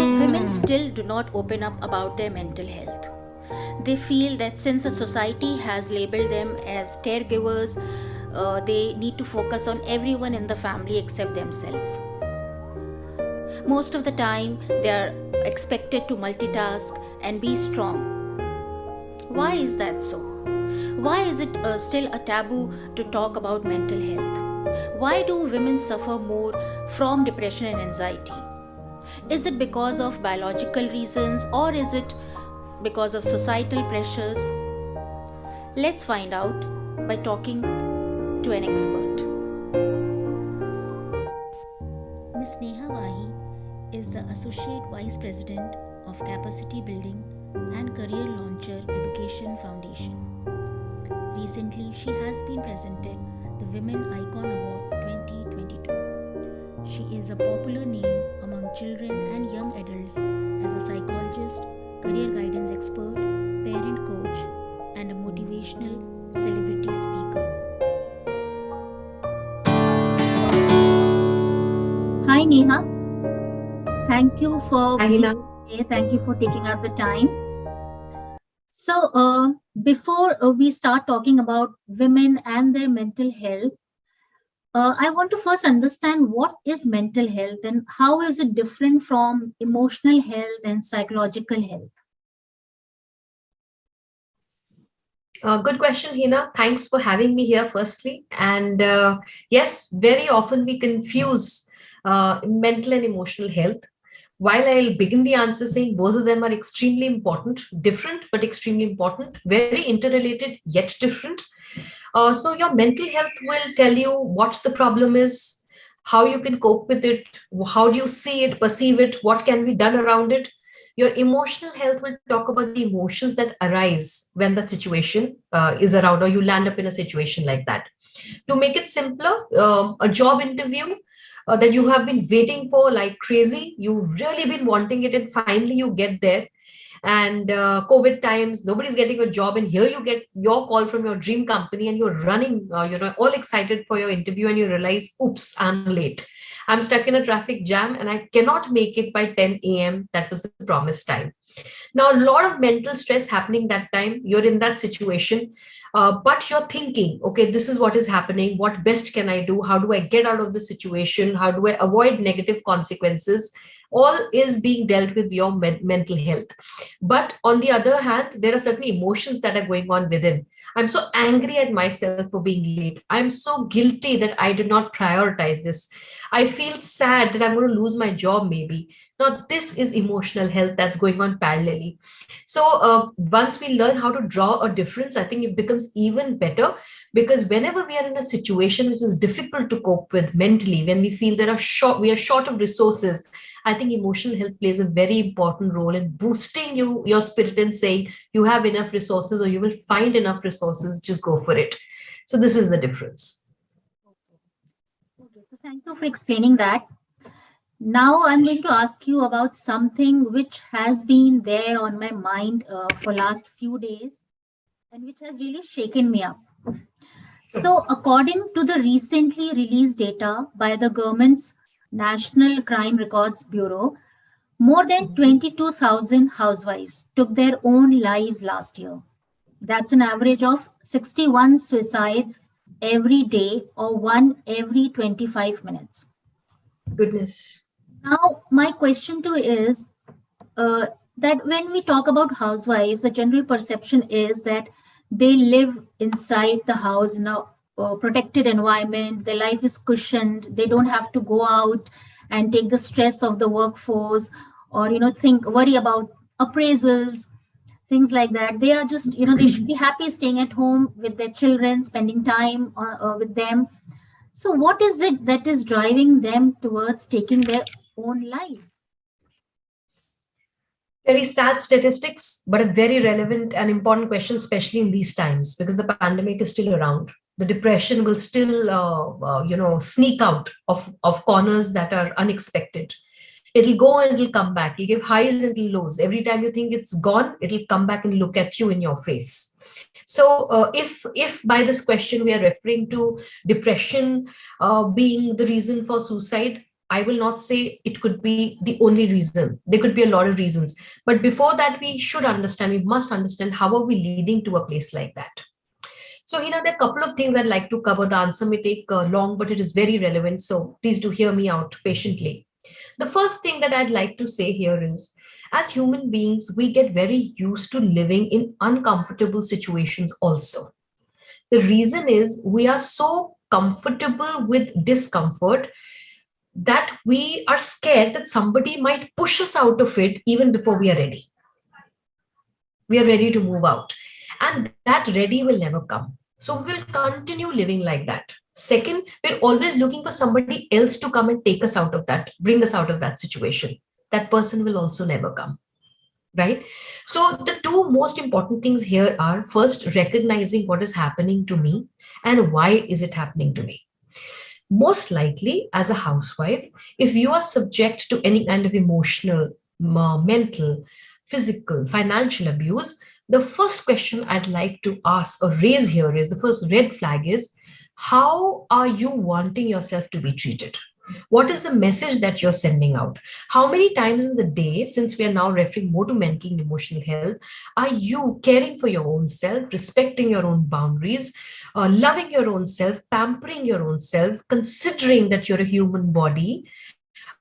Women still do not open up about their mental health. They feel that since a society has labeled them as caregivers, they need to focus on everyone in the family except themselves. Most of the time, they are expected to multitask and be strong. Why is that so? Why is it still a taboo to talk about mental health? Why do women suffer more from depression and anxiety? Is it because of biological reasons or is it because of societal pressures? Let's find out by talking to an expert. Ms. Neha Wahi is the Associate Vice President of Capacity Building and Career Launcher Education Foundation. Recently, she has been presented the Women Icon Award 2022. She is a popular name among children and young adults as a psychologist, career guidance expert, parent coach, and a motivational celebrity speaker. Hi Neha, thank you for Hi, being Hina. here. Thank you for taking out the time. So, before we start talking about women and their mental health, I want to first understand what is mental health and how is it different from emotional health and psychological health. Good question, Hina. Thanks for having me here, firstly. And yes, very often we confuse mental and emotional health. While I'll begin the answer saying both of them are extremely important, different but extremely important, very interrelated yet different. So, your mental health will tell you what the problem is, how you can cope with it, how do you see it, perceive it, what can be done around it. Your emotional health will talk about the emotions that arise when that situation is around, or you land up in a situation like that. To make it simpler, a job interview that you have been waiting for like crazy, you've really been wanting it, and finally you get there, and COVID times, nobody's getting a job, and here you get your call from your dream company, and you're running, all excited for your interview, and you realize, oops, I'm late. I'm stuck in a traffic jam and I cannot make it by 10 a.m. That was the promised time. Now, a lot of mental stress happening that time. You're in that situation, but you're thinking, okay, this is what is happening. What best can I do? How do I get out of the situation? How do I avoid negative consequences? All is being dealt with your mental health. But on the other hand, there are certain emotions that are going on within. I'm so angry at myself for being late. I'm so guilty that I did not prioritize this. I feel sad that I'm going to lose my job, maybe. Now, this is emotional health that's going on parallelly. So, once we learn how to draw a difference, I think it becomes even better, because whenever we are in a situation which is difficult to cope with mentally, when we feel we are short of resources, I think emotional health plays a very important role in boosting your spirit and saying you have enough resources, or you will find enough resources. Just go for it. So this is the difference. Okay, so thank you for explaining that. Now I'm going to ask you about something which has been there on my mind for last few days and which has really shaken me up. So, according to the recently released data by the government's National Crime Records Bureau, more than 22,000 housewives took their own lives last year. That's an average of 61 suicides every day or one every 25 minutes. Goodness. Now, my question to is uh, that when we talk about housewives, the general perception is that they live inside the house in a protected environment. Their life is cushioned. They don't have to go out and take the stress of the workforce, or think worry about appraisals, things like that. They are just they should be happy staying at home with their children, spending time with them. So, what is it that is driving them towards taking their own lives? Very sad statistics, but a very relevant and important question, especially in these times, because the pandemic is still around. The depression will still, sneak out of corners that are unexpected. It'll go and it'll come back. It'll give highs and it'll lows. Every time you think it's gone, it'll come back and look at you in your face. So, if by this question we are referring to depression being the reason for suicide, I will not say it could be the only reason. There could be a lot of reasons. But before that, we should understand, we must understand how are we leading to a place like that. So, there are a couple of things I'd like to cover. The answer may take long, but it is very relevant. So please do hear me out patiently. The first thing that I'd like to say here is, as human beings, we get very used to living in uncomfortable situations also. The reason is we are so comfortable with discomfort that we are scared that somebody might push us out of it even before we are ready. We are ready to move out. And that ready will never come. So we will continue living like that. Second, we're always looking for somebody else to come and take us out of that, bring us out of that situation. That person will also never come. Right? So the two most important things here are, first, recognizing what is happening to me and why is it happening to me. Most likely, as a housewife, if you are subject to any kind of emotional, mental, physical, financial abuse, the first question I'd like to ask or raise here is, the first red flag is, how are you wanting yourself to be treated? What is the message that you're sending out? How many times in the day, since we are now referring more to mental and emotional health, are you caring for your own self, respecting your own boundaries, loving your own self, pampering your own self, considering that you're a human body?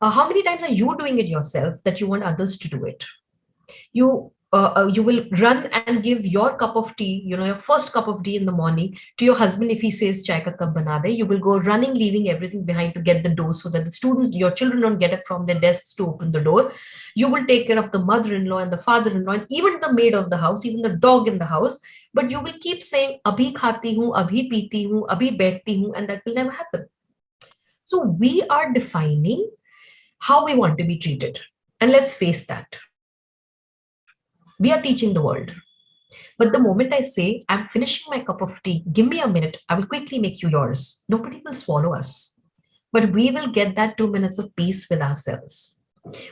How many times are you doing it yourself that you want others to do it? You will run and give your cup of tea, your first cup of tea in the morning, to your husband. If he says chai ka cup bana de, you will go running, leaving everything behind to get the door, so that the students, your children, don't get up from their desks to open the door. You will take care of the mother-in-law and the father-in-law and even the maid of the house, even the dog in the house. But you will keep saying abhi khati hu, abhi peeti hu, abhi baithti hu, and that will never happen. So we are defining how we want to be treated. And let's face that. We are teaching the world. But the moment I say, I'm finishing my cup of tea, give me a minute, I will quickly make you yours, nobody will swallow us. But we will get that 2 minutes of peace with ourselves.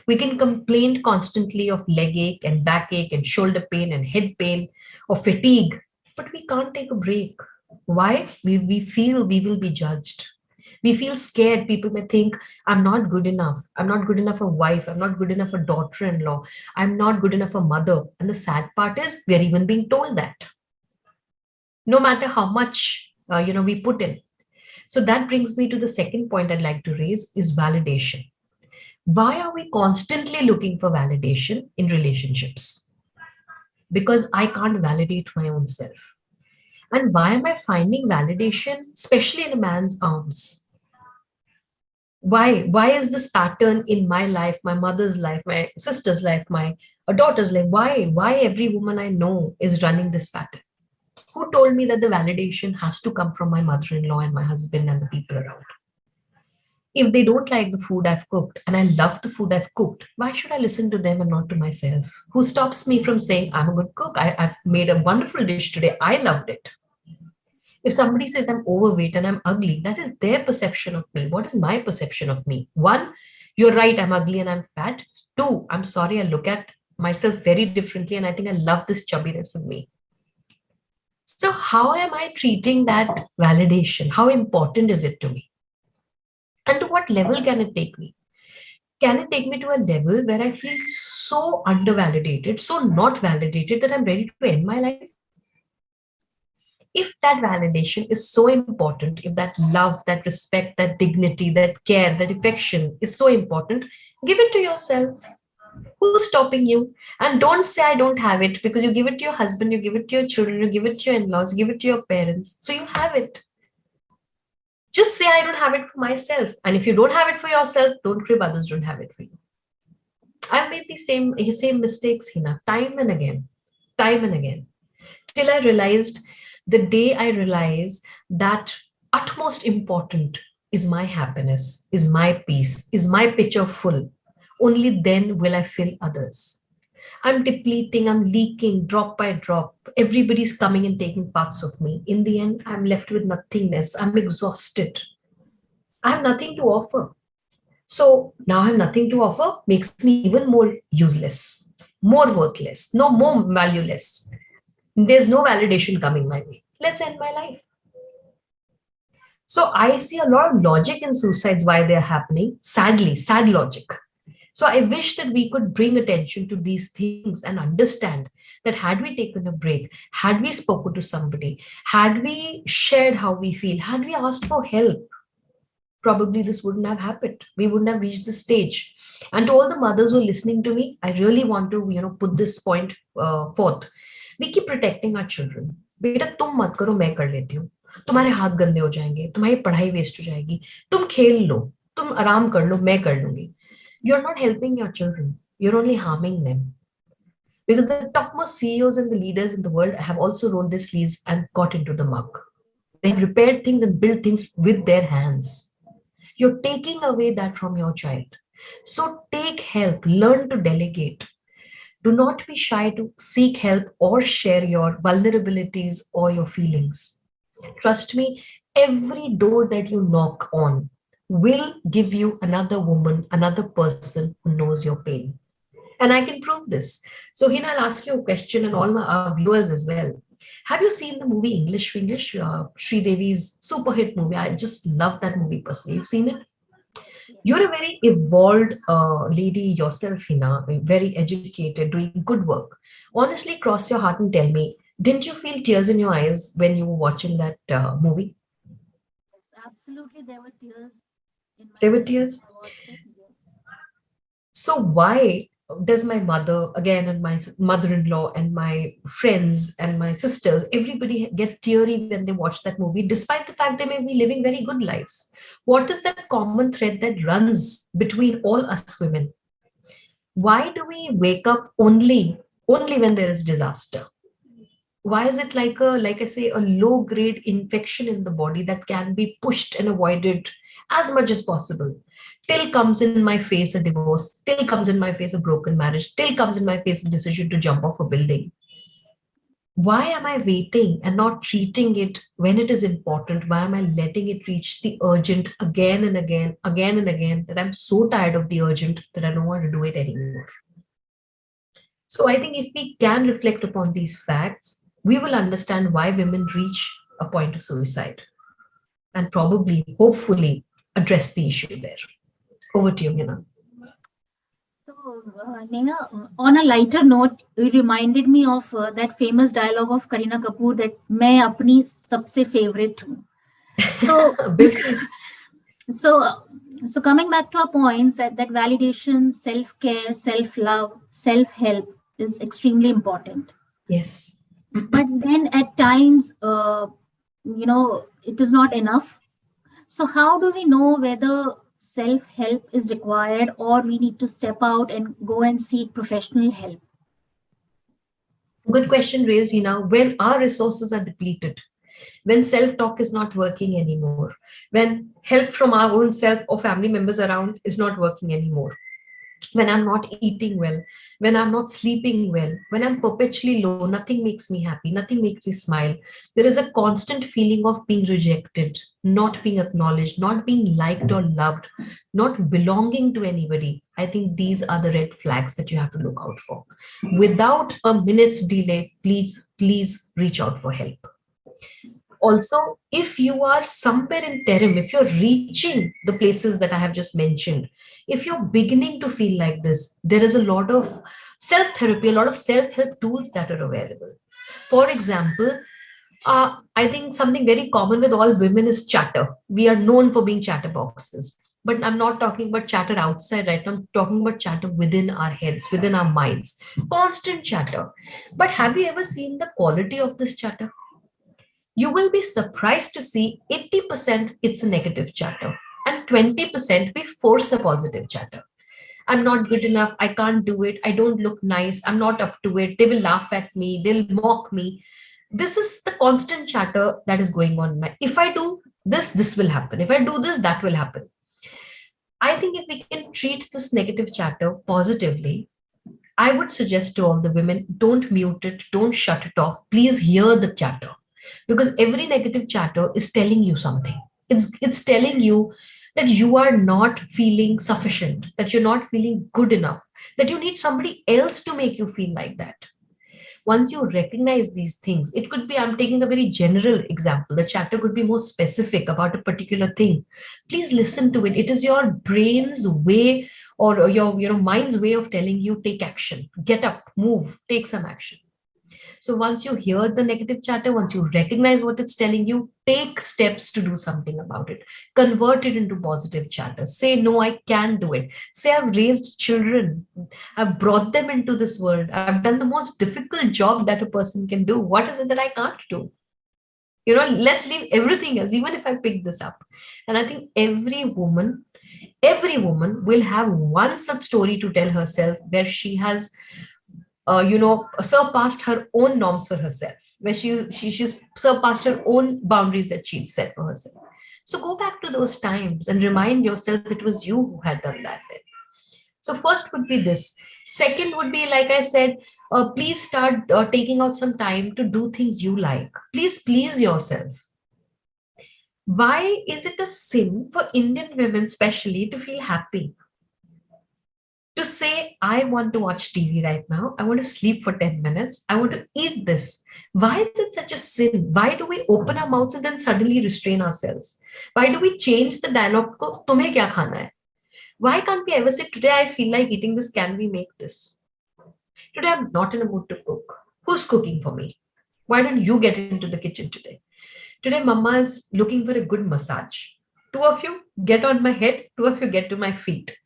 We can complain constantly of leg ache and backache and shoulder pain and head pain or fatigue, but we can't take a break. Why? We feel we will be judged. We feel scared. People may think, I'm not good enough. I'm not good enough a wife. I'm not good enough a daughter in law. I'm not good enough a mother. And the sad part is, we're even being told that, no matter how much we put in. So that brings me to the second point I'd like to raise is validation. Why are we constantly looking for validation in relationships? Because I can't validate my own self. And why am I finding validation, especially in a man's arms? Why is this pattern in my life, my mother's life, my sister's life, my daughter's life? Why every woman I know is running this pattern? Who told me that the validation has to come from my mother-in-law and my husband and the people around? If they don't like the food I've cooked and I love the food I've cooked, why should I listen to them and not to myself? Who stops me from saying, I'm a good cook? I've made a wonderful dish today. I loved it. If somebody says I'm overweight and I'm ugly, that is their perception of me. What is my perception of me? One, you're right, I'm ugly and I'm fat. Two, I'm sorry, I look at myself very differently and I think I love this chubbiness of me. So, how am I treating that validation? How important is it to me? And to what level can it take me? Can it take me to a level where I feel so undervalidated, so not validated that I'm ready to end my life? If that validation is so important, if that love, that respect, that dignity, that care, that affection is so important, give it to yourself. Who's stopping you? And don't say I don't have it, because you give it to your husband, you give it to your children, you give it to your in-laws, you give it to your parents. So you have it. Just say I don't have it for myself. And if you don't have it for yourself, don't crib others don't have it for you. I've made the same mistakes, Hina, time and again, till I realized, the day I realize that utmost important is my happiness, is my peace, is my pitcher full, only then will I fill others. I'm depleting, I'm leaking drop by drop. Everybody's coming and taking parts of me. In the end, I'm left with nothingness. I'm exhausted. I have nothing to offer. So now I have nothing to offer, makes me even more useless, more worthless, no more valueless. There's no validation coming my way. Let's end my life. So I see a lot of logic in suicides, why they're happening. Sadly, sad logic. So I wish that we could bring attention to these things and understand that had we taken a break, had we spoken to somebody, had we shared how we feel, had we asked for help, probably this wouldn't have happened. We wouldn't have reached this stage. And to all the mothers who are listening to me, I really want to, put this point forth. We keep protecting our children. बेटा तुम मत करो, मैं कर लेती हूँ. तुम्हारे हाथ गंदे हो जाएंगे, तुम्हारी पढ़ाई वेस्ट हो जाएगी, तुम खेल लो, तुम आराम कर लो, मैं कर लूंगी. You're not helping your children. You're only harming them. Because the topmost CEOs and the leaders in the world have also rolled their sleeves and got into the muck. They have repaired things and built things with their hands. You're taking away that from your child. So take help, learn to delegate. Do not be shy to seek help or share your vulnerabilities or your feelings. Trust me, every door that you knock on will give you another woman, another person who knows your pain. And I can prove this. So, Hina, I'll ask you a question and all our viewers as well. Have you seen the movie English, Sri Devi's super hit movie? I just love that movie personally. You've seen it? Yes. You're a very evolved lady yourself, Hina, very educated, doing good work. Honestly, cross your heart and tell me, didn't you feel tears in your eyes when you were watching that movie? Yes, absolutely. There were tears in my There were eyes when tears. I watched it. Yes. So why does my mother again and my mother-in-law and my friends and my sisters, everybody get teary when they watch that movie, despite the fact they may be living very good lives? What is that common thread that runs between all us women? Why do we wake up only when there is disaster? Why is it like I say, a low grade infection in the body that can be pushed and avoided as much as possible? Till comes in my face a divorce, till comes in my face a broken marriage, till comes in my face a decision to jump off a building. Why am I waiting and not treating it when it is important? Why am I letting it reach the urgent again and again and again, that I'm so tired of the urgent that I don't want to do it anymore? So I think if we can reflect upon these facts, we will understand why women reach a point of suicide and probably, hopefully, address the issue there. Over to you, Mina. So, Neha, on a lighter note, you reminded me of that famous dialogue of Kareena Kapoor that मैं अपनी सबसे favorite हूँ. So, Bilkul. so, so coming back to our points, that validation, self-care, self-love, self-help is extremely important. Yes. But then at times, it is not enough. So, how do we know whether self help is required or we need to step out and go and seek professional help? Good question raised, Hina. When our resources are depleted, when self talk is not working anymore, when help from our own self or family members around is not working anymore, when I'm not eating well, when I'm not sleeping well, when I'm perpetually low, nothing makes me happy, nothing makes me smile. There is a constant feeling of being rejected, not being acknowledged, not being liked or loved, not belonging to anybody. I think these are the red flags that you have to look out for. Without a minute's delay, please reach out for help. Also, if you are somewhere in terim, if you're reaching the places that I have just mentioned, if you're beginning to feel like this, there is a lot of self therapy, a lot of self help tools that are available. For example, I think something very common with all women is chatter. We are known for being chatterboxes. But I'm not talking about chatter outside, right? I'm talking about chatter within our heads, within our minds. Constant chatter. But have you ever seen the quality of this chatter? You will be surprised to see 80% it's a negative chatter and 20% we force a positive chatter. I'm not good enough. I can't do it. I don't look nice. I'm not up to it. They will laugh at me. They'll mock me. This is the constant chatter that is going on. If I do this, this will happen. If I do this, that will happen. I think if we can treat this negative chatter positively, I would suggest to all the women, don't mute it, don't shut it off. Please hear the chatter, because every negative chatter is telling you something. It's telling you that you are not feeling sufficient, that you're not feeling good enough, that you need somebody else to make you feel like that. Once you recognize these things, it could be, I'm taking a very general example, the chapter could be more specific about a particular thing. Please listen to it. It is your brain's way, or your mind's way of telling you, take action, get up, move, take some action. So once you hear the negative chatter, once you recognize what it's telling you, take steps to do something about it. Convert it into positive chatter. Say, no, I can do it. Say, I've raised children. I've brought them into this world. I've done the most difficult job that a person can do. What is it that I can't do? Let's leave everything else, even if I pick this up. And I think every woman will have one such story to tell herself where she has surpassed her own norms for herself, where she's surpassed her own boundaries that she'd set for herself. So go back to those times and remind yourself it was you who had done that then. So first would be this. Second would be, like I said, please start taking out some time to do things you like. Please please yourself. Why is it a sin for Indian women, especially, to feel happy? To say, I want to watch TV right now, I want to sleep for 10 minutes, I want to eat this. Why is it such a sin? Why do we open our mouths and then suddenly restrain ourselves? Why do we change the dialogue? Ko, tumhe kya khana hai? Why can't we ever say, today I feel like eating this, can we make this? Today I'm not in a mood to cook. Who's cooking for me? Why don't you get into the kitchen today? Today, Mama is looking for a good massage. Two of you get on my head, two of you get to my feet.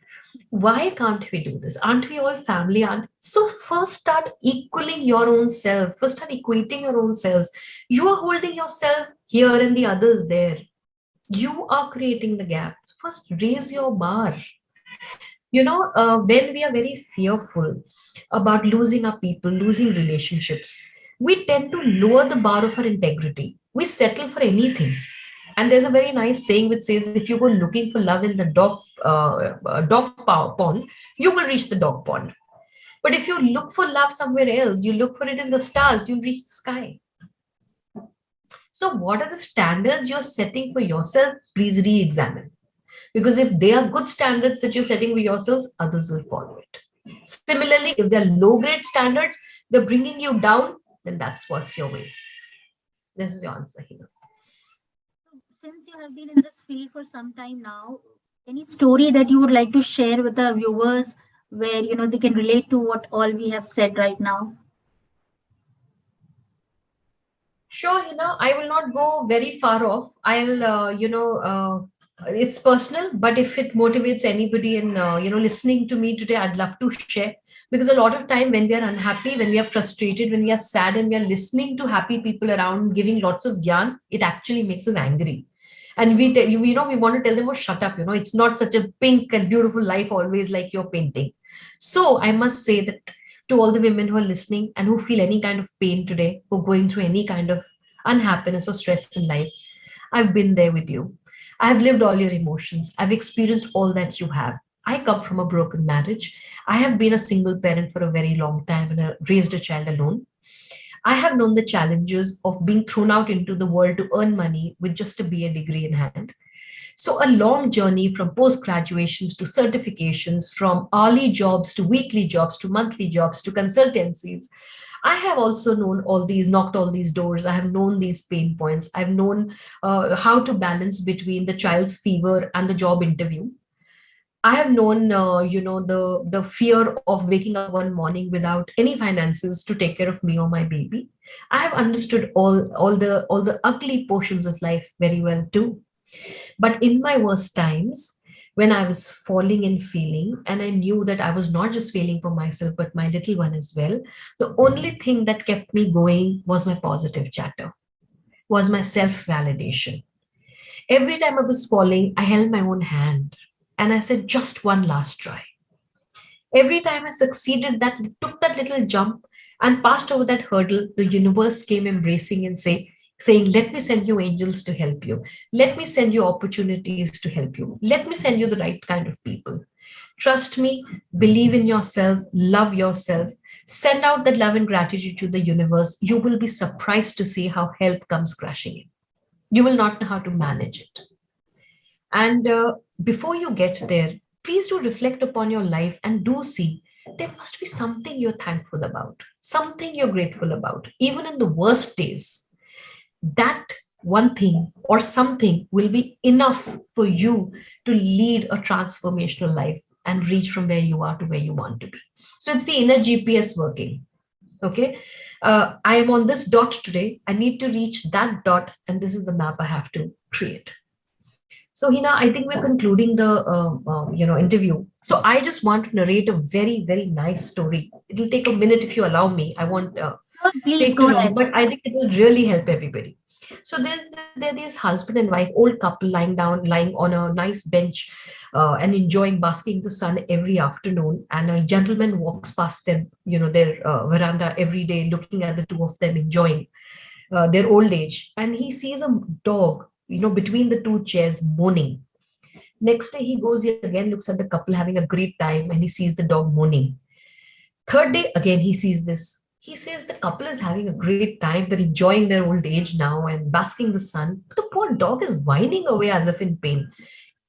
Why can't we do this? Aren't we all family? Aren't so? First, start equaling your own self. First, start equating your own selves. You are holding yourself here and the others there. You are creating the gap. First, raise your bar. When we are very fearful about losing our people, losing relationships, we tend to lower the bar of our integrity. We settle for anything. And there's a very nice saying which says, if you go looking for love in the dog pond, you will reach the dog pond. But if you look for love somewhere else, you look for it in the stars, you'll reach the sky. So, what are the standards you're setting for yourself? Please re examine. Because if they are good standards that you're setting for yourselves, others will follow it. Similarly, if they're low grade standards, they're bringing you down, then that's what's your way. This is your answer here. Since you have been in this field for some time now, any story that you would like to share with our viewers where they can relate to what all we have said right now? Sure, I will not go very far off. It's personal, but if it motivates anybody in, listening to me today, I'd love to share. Because a lot of time when we are unhappy, when we are frustrated, when we are sad, and we are listening to happy people around giving lots of gyan, it actually makes us angry. And we want to tell them, oh, shut up. It's not such a pink and beautiful life always like you're painting. So I must say that to all the women who are listening and who feel any kind of pain today, who are going through any kind of unhappiness or stress in life, I've been there with you. I've lived all your emotions. I've experienced all that you have. I come from a broken marriage. I have been a single parent for a very long time and raised a child alone. I have known the challenges of being thrown out into the world to earn money with just a BA degree in hand. So, a long journey from post graduations to certifications, from hourly jobs to weekly jobs to monthly jobs to consultancies. I have also known all these, knocked all these doors. I have known these pain points. I've known how to balance between the child's fever and the job interview. I have known, the fear of waking up one morning without any finances to take care of me or my baby. I have understood all the ugly portions of life very well too. But in my worst times, when I was falling and failing, and I knew that I was not just failing for myself, but my little one as well, the only thing that kept me going was my positive chatter, was my self validation. Every time I was falling, I held my own hand and I said, just one last try. Every time I succeeded, that took that little jump and passed over that hurdle, the universe came embracing and saying, let me send you angels to help you. Let me send you opportunities to help you. Let me send you the right kind of people. Trust me, believe in yourself, love yourself, send out that love and gratitude to the universe. You will be surprised to see how help comes crashing in. You will not know how to manage it. And before you get there, please do reflect upon your life and do see there must be something you're thankful about, something you're grateful about, even in the worst days. That one thing or something will be enough for you to lead a transformational life and reach from where you are to where you want to be. So it's the inner GPS working. Okay. I am on this dot today. I need to reach that dot, and this is the map I have to create. So, Hina, I think we're concluding the interview. So, I just want to narrate a very, very nice story. It'll take a minute if you allow me. I won't Oh, please take too go long, ahead. but I think it will really help everybody. So, there's husband and wife, old couple lying on a nice bench and enjoying basking the sun every afternoon. And a gentleman walks past their veranda every day, looking at the two of them enjoying their old age, and he sees a dog, between the two chairs moaning. Next day he goes again, looks at the couple having a great time, and he sees the dog moaning. Third day again he sees this. He says the couple is having a great time, they're enjoying their old age now and basking the sun, but the poor dog is whining away as if in pain.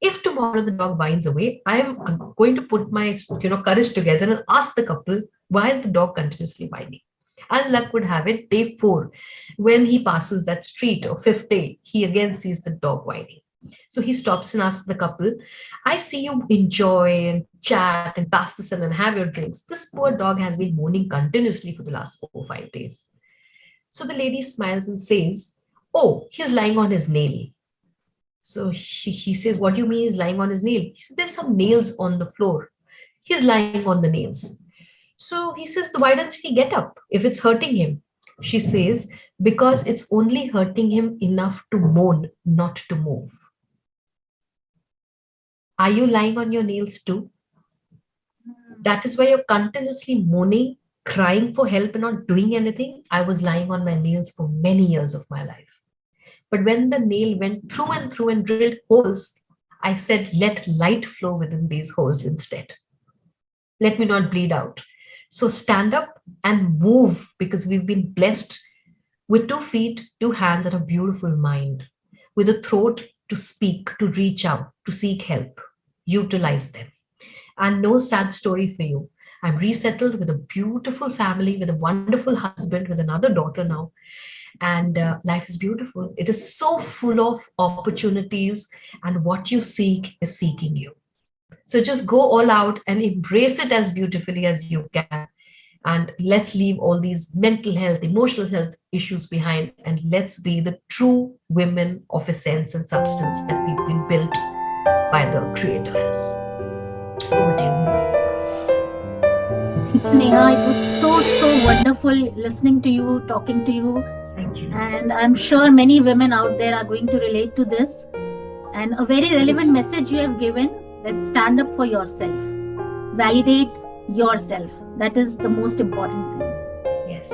If tomorrow the dog whines away, I am going to put my courage together and ask the couple, why is the dog continuously whining? As luck would have it, day 4, when he passes that street, or fifth day, he again sees the dog whining. So he stops and asks the couple, I see you enjoy and chat and pass the sun and have your drinks. This poor dog has been moaning continuously for the last 4 or 5 days. So the lady smiles and says, oh, he's lying on his nail. So he says, what do you mean he's lying on his nail? He says, there's some nails on the floor. He's lying on the nails. So he says, why doesn't he get up if it's hurting him? She says, because it's only hurting him enough to moan, not to move. Are you lying on your nails too? That is why you're continuously moaning, crying for help, and not doing anything. I was lying on my nails for many years of my life. But when the nail went through and drilled holes, I said, let light flow within these holes instead. Let me not bleed out. So stand up and move, because we've been blessed with 2 feet, 2 hands, and a beautiful mind, with a throat to speak, to reach out, to seek help. Utilize them. And no sad story for you. I'm resettled with a beautiful family, with a wonderful husband, with another daughter now. And life is beautiful. It is so full of opportunities, and what you seek is seeking you. So just go all out and embrace it as beautifully as you can. And let's leave all these mental health, emotional health issues behind, and let's be the true women of essence and substance that we've been built by the Creator as. Over to Thank you, Neha. It was so wonderful listening to you, talking to you. Thank you. And I'm sure many women out there are going to relate to this. And a very relevant message you have given, that stand up for yourself. Validate yourself. That is the most important thing. Yes.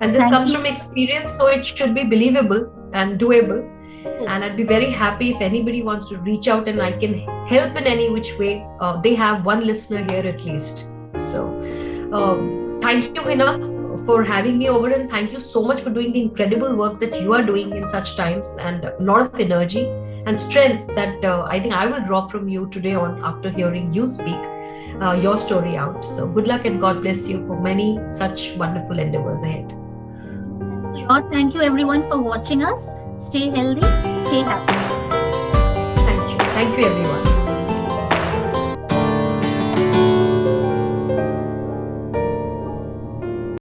And this comes from experience, so it should be believable and doable. Yes. And I'd be very happy if anybody wants to reach out and I can help in any which way. They have one listener here at least. So thank you, Hina, for having me over, and thank you so much for doing the incredible work that you are doing in such times, and a lot of energy and strength that I think I will draw from you today on after hearing you speak your story out. So good luck and God bless you for many such wonderful endeavors ahead. Sure. Thank you everyone for watching us. Stay healthy, stay happy. Thank you. Thank you everyone.